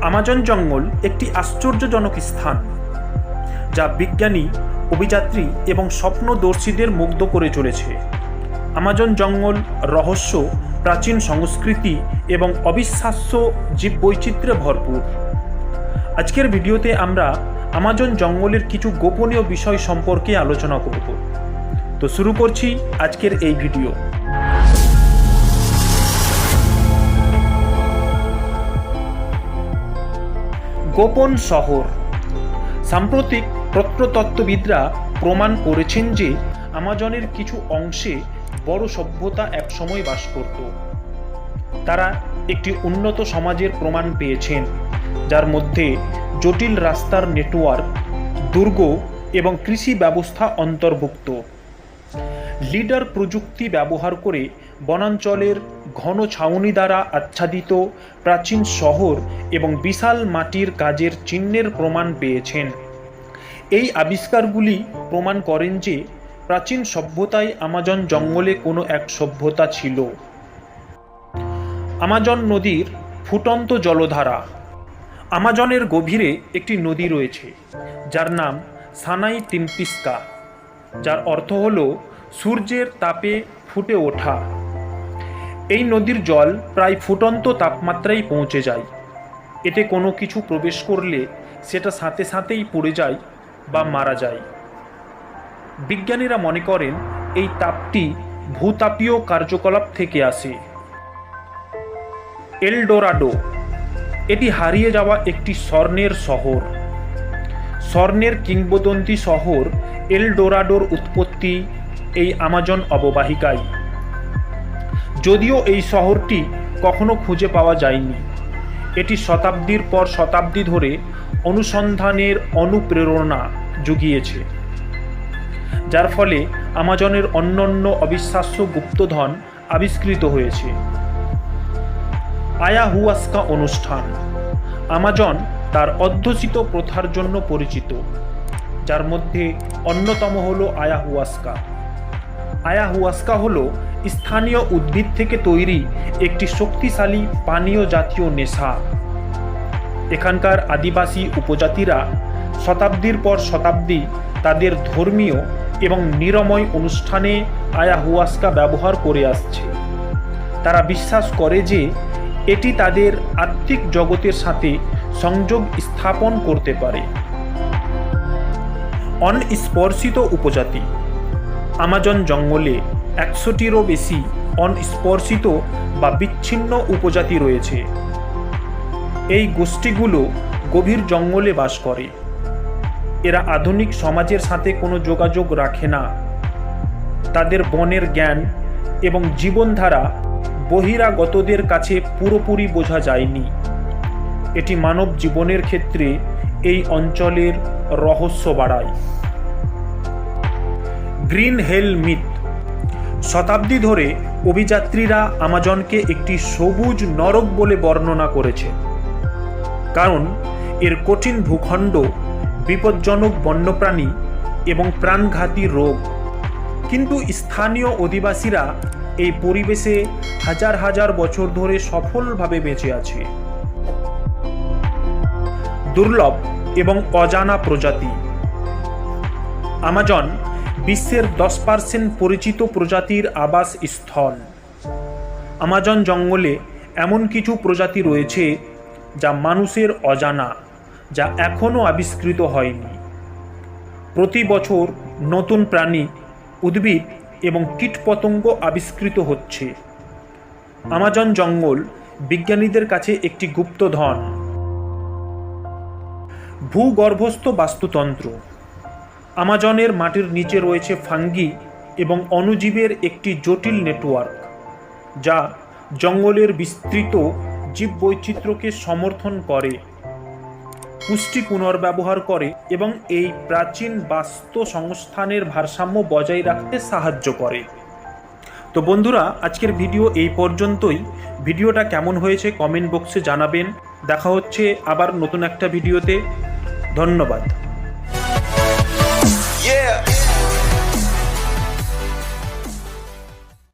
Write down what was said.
Amazon জঙ্গল একটি আশ্চর্যজনক স্থান, যা বিজ্ঞানী, অভিযাত্রী এবং স্বপ্নদর্শীদের মুগ্ধ করে চলেছে। আমাজন জঙ্গল রহস্য, প্রাচীন সংস্কৃতি এবং অবিশ্বাস্য জীববৈচিত্র্যে ভরপুর। আজকের ভিডিওতে আমরা আমাজন জঙ্গলের কিছু গোপনীয় বিষয় সম্পর্কে আলোচনা করব। তো শুরু করছি আজকের এই ভিডিও। গোপন শহর। সাম্প্রতিক প্রত্নতত্ত্ববিদরা প্রমাণ করেছেন যে আমাজনের কিছু অংশে বড় সভ্যতা একসময় বাস করত। তারা একটি উন্নত সমাজের প্রমাণ পেয়েছেন, যার মধ্যে জটিল রাস্তার নেটওয়ার্ক, দুর্গ এবং কৃষি ব্যবস্থা অন্তর্ভুক্ত। লিডার প্রযুক্তি ব্যবহার করে বনাঞ্চলের ঘন ছাউনি দ্বারা আচ্ছাদিত প্রাচীন শহর এবং বিশাল মাটির কাজের চিহ্নের প্রমাণ পেয়েছেন। এই আবিষ্কারগুলি প্রমাণ করেন যে প্রাচীন সভ্যতায় আমাজন জঙ্গলে কোনো এক সভ্যতা ছিল। আমাজন নদীর ফুটন্ত জলধারা। আমাজনের গভীরে একটি নদী রয়েছে, যার নাম সানাই টিম্পিস্কা, যার অর্থ হল সূর্যের তাপে ফুটে ওঠা। এই নদীর জল প্রায় ফুটন্ত তাপমাত্রায় পৌঁছে যায়। এতে কোনো কিছু প্রবেশ করলে সেটা সাথে সাথেই পুড়ে যায় বা মারা যায়। বিজ্ঞানীরা মনে করেন এই তাপটি ভূতাপীয় কার্যকলাপ থেকে আসে। এল ডোরাডো। এটি হারিয়ে যাওয়া একটি স্বর্ণের শহর। স্বর্ণের কিংবদন্তি শহর এল ডোরাডোর উৎপত্তি এই আমাজন অববাহিকায়। যদিও এই শহরটি কখনো খুঁজে পাওয়া যায়নি, এটি শতাব্দীর পর শতাব্দী ধরে অনুসন্ধানের অনুপ্রেরণা জুগিয়েছে, যার ফলে আমাজনের অন্যান্য অবিশ্বাস্য গুপ্তধন আবিষ্কৃত হয়েছে। আয়াহুয়াস্কা অনুষ্ঠান। আমাজন তার অধ্যুষিত প্রথার জন্য পরিচিত, যার মধ্যে অন্যতম হল আয়াহুয়াস্কা। আয়াহুয়াস্কা হল স্থানীয় উদ্ভিদ থেকে তৈরি একটি শক্তিশালী পানীয় জাতীয় নেশা। এখানকার আদিবাসী উপজাতিরা শতাব্দীর পর শতাব্দী তাদের ধর্মীয় এবং নিরাময় অনুষ্ঠানে আয়াহুয়াস্কা ব্যবহার করে আসছে। তারা বিশ্বাস করে যে এটি তাদের আত্মিক জগতের সাথে সংযোগ স্থাপন করতে পারে। অনস্পর্শিত উপজাতি। আমাজন জঙ্গলে 100টিরও বেশি অনস্পর্শিত বা বিচ্ছিন্ন উপজাতি রয়েছে। এই গোষ্ঠীগুলো গভীর জঙ্গলে বাস করে। এরা আধুনিক সমাজের সাথে কোনো যোগাযোগ রাখে না। তাদের বনের জ্ঞান এবং জীবনধারা বহিরাগতদের কাছে পুরোপুরি বোঝা যায়নি। এটি মানব জীবনের ক্ষেত্রে এই অঞ্চলের রহস্য বাড়ায়। গ্রিন হেল মিথ। শতাব্দী ধরে অভিযাত্রীরা আমাজনকে একটি সবুজ নরক বলে বর্ণনা করেছে, কারণ এর কঠিন ভূখণ্ড, বিপজ্জনক বন্যপ্রাণী এবং প্রাণঘাতী রোগ। কিন্তু স্থানীয় অধিবাসীরা এই পরিবেশে হাজার হাজার বছর ধরে সফলভাবে বেঁচে আছে। দুর্লভ এবং অজানা প্রজাতি। আমাজন বিশ্বের 10% পরিচিত প্রজাতির আবাস স্থল। আমাজন জঙ্গলে এমন কিছু প্রজাতি রয়েছে যা মানুষের অজানা, যা এখনও আবিষ্কৃত হয়নি। প্রতি বছর নতুন প্রাণী, উদ্ভিদ এবং কীটপতঙ্গ আবিষ্কৃত হচ্ছে। আমাজন জঙ্গল বিজ্ঞানীদের কাছে একটি গুপ্তধন। ভূগর্ভস্থ বাস্তুতন্ত্র। আমাজনের মাটির নিচে রয়েছে ফাঙ্গি এবং অণুজীবের একটি জটিল নেটওয়ার্ক, যা জঙ্গলের বিস্তৃত জীববৈচিত্র্যকে সমর্থন করে, পুষ্টি পুনর্ব্যবহার করে এবং এই প্রাচীন বাস্তু সংস্থানের ভারসাম্য বজায় রাখতে সাহায্য করে। তো বন্ধুরা, আজকের ভিডিও এই পর্যন্তই। ভিডিওটা কেমন হয়েছে কমেন্ট বক্সে জানাবেন। দেখা হচ্ছে আবার নতুন একটা ভিডিওতে। ধন্যবাদ।